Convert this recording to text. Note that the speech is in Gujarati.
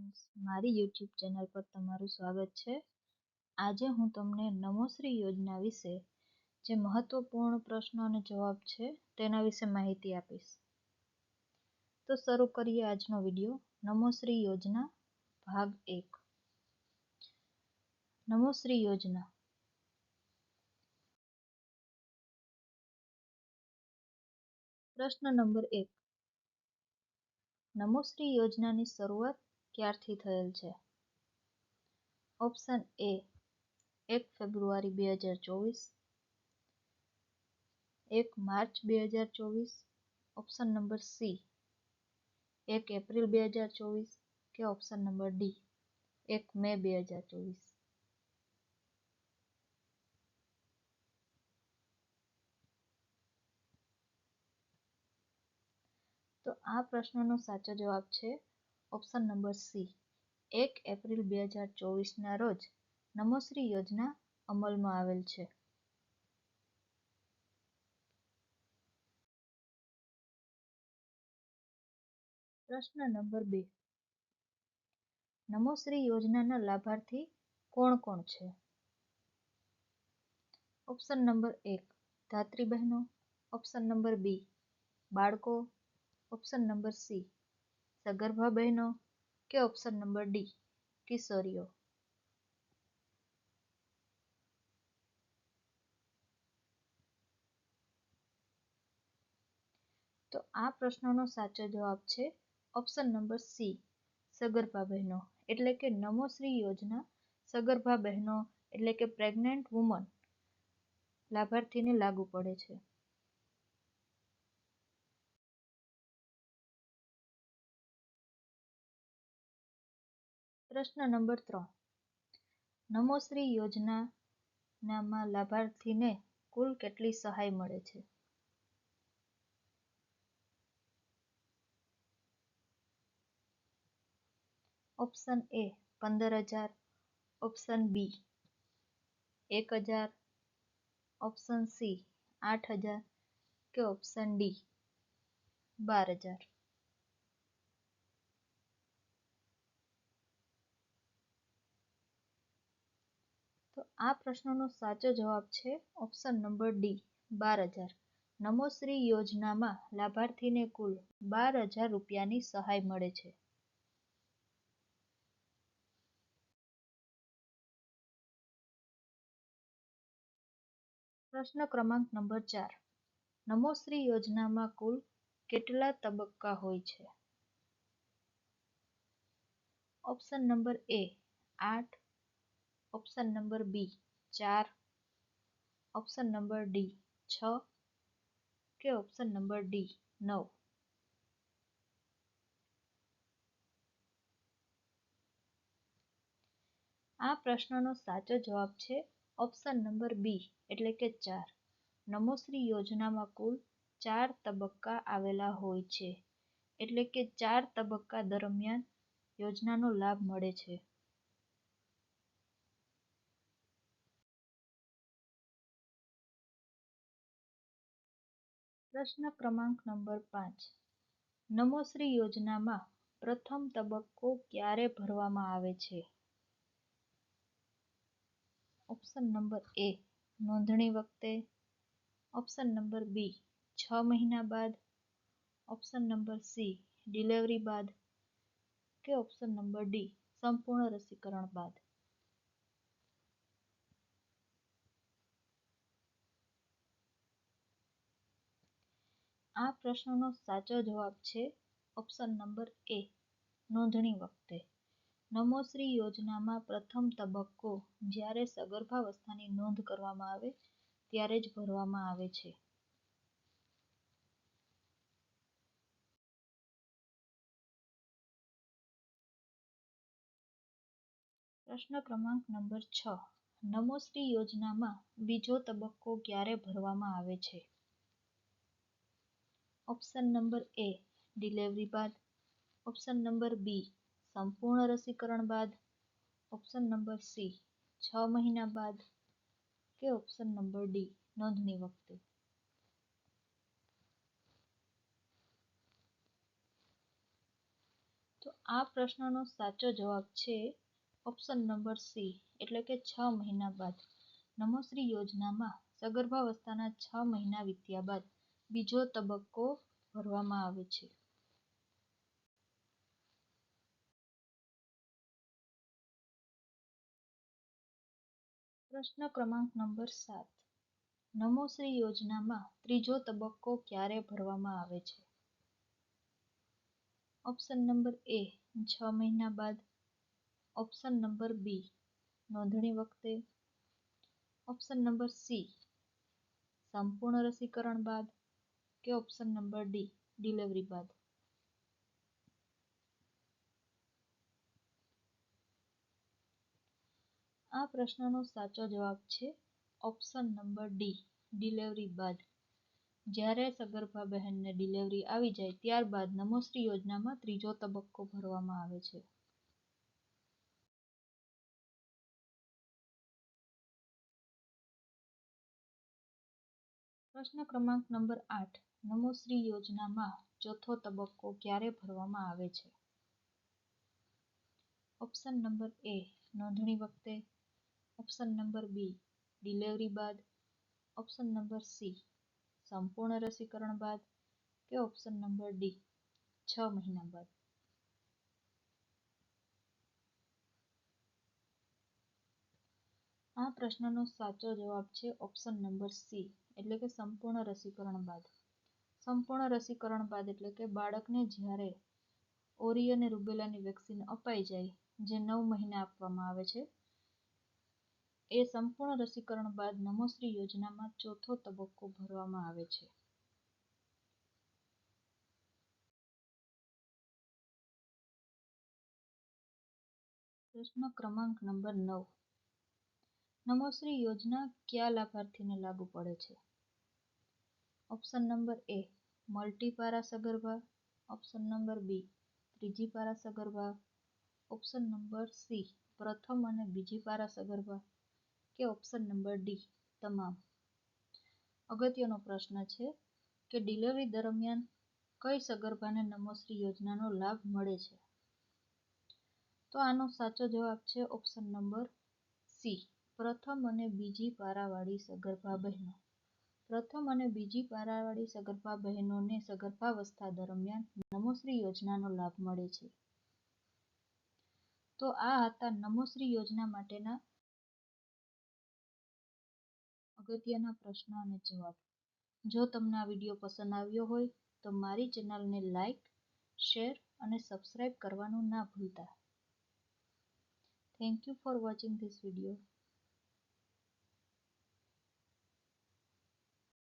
ફ્રેન્ડ્સ, મારી યુટ્યુબ ચેનલ પર તમારું સ્વાગત છે. આજે હું તમને નમોશ્રી યોજના વિશે જે મહત્વપૂર્ણ પ્રશ્નો અને જવાબ છે તેના વિશે માહિતી આપીશ. તો શરૂ કરીએ આજનો વિડીયો. નમોશ્રી યોજના ભાગ 1. નમોશ્રી યોજના. પ્રશ્ન નંબર 1. નમોશ્રી યોજનાની શરૂઆત ક્યારથી થયેલ છે? ઓપ્શન એ 1 ફેબ્રુઆરી 2024, 1 March 2024, option number C 1 April 2024 કે ઓપ્શન નંબર ડી 1 મે 2024. તો આ પ્રશ્નનો સાચો જવાબ છે ઓપ્શન નંબર સી 1 એપ્રિલ 2024ના રોજ નમોશ્રી યોજના અમલમાં આવેલ છે. પ્રશ્ન નંબર 2. નમોશ્રી યોજનાના લાભાર્થી કોણ કોણ છે? ઓપ્શન નંબર 1 ધાત્રી બહેનો, ઓપ્શન નંબર બી બાળકો, ઓપ્શન નંબર સી સગર્ભા બહેનો કે ઓપ્શન નંબર ડી કિશોરીઓ. તો આ પ્રશ્નનો સાચો જવાબ છે ઓપ્શન નંબર સી સગર્ભા બહેનો. એટલે કે નમોશ્રી યોજના સગર્ભા બહેનો એટલે કે પ્રેગ્નેન્ટ વુમન લાભાર્થીને લાગુ પડે છે. પ્રશ્ન નંબર 3. નમોશ્રી યોજનામાં લાભાર્થીને કુલ કેટલી સહાય મળે છે? Option A 15,000, option B 1,000, option C 8,000 કે ઓપ્શન ડી 12,000. તો આ પ્રશ્નનો સાચો જવાબ છે ઓપ્શન નંબર ડી 12,000. નમોશ્રી યોજનામાં લાભાર્થીને કુલ 12,000 રૂપિયાની સહાય મળે છે. પ્રશ્ન ક્રમાંક નંબર 4. નમોશ્રી યોજનામાં કુલ કેટલા તબક્કા હોય છે? Option number A 8, option number B 4, option number D 6 કે ઓપ્શન નંબર ડી 9. આ પ્રશ્નનો સાચો જવાબ છે ઓપ્શન નંબર બી એટલે કે 4. નમોશ્રી યોજનામાં કુલ 4 તબક્કા આવેલા હોય છે. એટલે કે 4 તબક્કા દરમિયાન યોજનાનો લાભ મળે છે. પ્રશ્ન ક્રમાંક નંબર 5. નમોશ્રી યોજનામાં પ્રથમ તબક્કો ક્યારે ભરવામાં આવે છે? ઓપ્શન નંબર એ નોંધણી વખતે, ઓપ્શન નંબર બી 6 મહિના બાદ, ઓપ્શન નંબર સી ડિલિવરી બાદ કે ઓપ્શન નંબર ડી સંપૂર્ણ રસીકરણ બાદ. આ પ્રશ્નનો સાચો જવાબ છે ઓપ્શન નંબર એ નોંધણી વખતે. નમોશ્રી યોજનામાં પ્રથમ તબક્કો જ્યારે સગર્ભાવસ્થાની નોંધ કરવામાં આવે ત્યારે જ ભરવામાં આવે છે. પ્રશ્ન ક્રમાંક નંબર 6. નમોશ્રી યોજનામાં બીજો તબક્કો ક્યારે ભરવામાં આવે છે? ઓપ્શન નંબર એ ડિલિવરી બાદ, ઓપ્શન નંબર બી સંપૂર્ણ રસીકરણ બાદ, ઓપ્શન નંબર સી 6 મહિના બાદ કે ઓપ્શન નંબર ડી નોંધણી વખતે. તો તો આ પ્રશ્નનો સાચો જવાબ છે ઓપ્શન નંબર સી, એટલે કે 6 મહિના બાદ. નમોશ્રી યોજનામાં સગર્ભાવસ્થાના 6 મહિના વીત્યા બાદ બીજો તબક્કો ભરવામાં આવે છે. પ્રશ્ન ક્રમાંક નંબર 7. નમોશ્રી યોજનામાં ત્રીજો તબક્કો ક્યારે ભરવામાં આવે છે? ઓપ્શન નંબર એ 6 મહિના બાદ, ઓપ્શન નંબર બી નોંધણી વખતે, ઓપ્શન નંબર સી સંપૂર્ણ રસીકરણ બાદ, કે ઓપ્શન નંબર ડી ડિલિવરી બાદ. આ પ્રશ્નનો સાચો જવાબ છે ઓપ્શન નંબર ડી ડિલિવરી બાદ. જ્યારે સગર્ભા બહેનને ડિલિવરી આવી જાય ત્યારબાદ નમોશ્રી યોજનામાં ત્રીજો તબક્કો ભરવામાં આવે છે. પ્રશ્ન ક્રમાંક નંબર 8. નમોશ્રી યોજનામાં ચોથો તબક્કો ક્યારે ભરવામાં આવે છે? ઓપ્શન નંબર એ નોંધણી વખતે, ઓપ્શન નંબર બી ડિલિવરી બાદ, ઓપ્શન નંબર સી સંપૂર્ણ રસીકરણ બાદ, કે ઓપ્શન નંબર ડી 6 મહિના બાદ. આ પ્રશ્નનો સાચો જવાબ છે ઓપ્શન નંબર સી, એટલે કે સંપૂર્ણ રસીકરણ બાદ. સંપૂર્ણ રસીકરણ બાદ એટલે કે બાળકને જ્યારે ઓરી અને રૂબેલાની વેક્સિન અપાઈ જાય, જે 9 મહિને આપવામાં આવે છે, એ સંપૂર્ણ રસીકરણ બાદ નમોશ્રી યોજનામાં ચોથો તબક્કો ભરવામાં આવે છે. પ્રશ્ન ક્રમાંક નંબર 9. નમોશ્રી યોજના કયા લાભાર્થીને લાગુ પડે છે? ઓપ્શન નંબર એ મલ્ટીપારા સગર્ભા, ઓપ્શન નંબર બી ત્રીજી પારા સગર્ભા, ઓપ્શન નંબર સી પ્રથમ અને બીજી પારા સગર્ભા, કે ઓપ્શન નંબર ડી તમામ. અગત્યનો પ્રશ્ન છે કે ડિલિવરી દરમિયાન કઈ સગર્ભાને નમોશ્રી યોજનાનો લાભ મળે છે? તો આનો સાચો જવાબ છે ઓપ્શન નંબર સી પ્રથમ અને બીજી પારાવાળી સગર્ભા બહેનો. પ્રથમ અને બીજી પારાવાળી સગર્ભા બહેનોને સગર્ભાવસ્થા દરમિયાન નમોશ્રી યોજનાનો લાભ મળે છે. તો આ હતા નમોશ્રી યોજના માટેના અગત્યના પ્રશ્ન અને જવાબ. જો તમને આ વિડીયો પસંદ આવ્યો હોય તો મારી ચેનલને લાઈક, શેર અને સબસ્ક્રાઇબ કરવાનું ના ભૂલતા. Thank you for watching this video.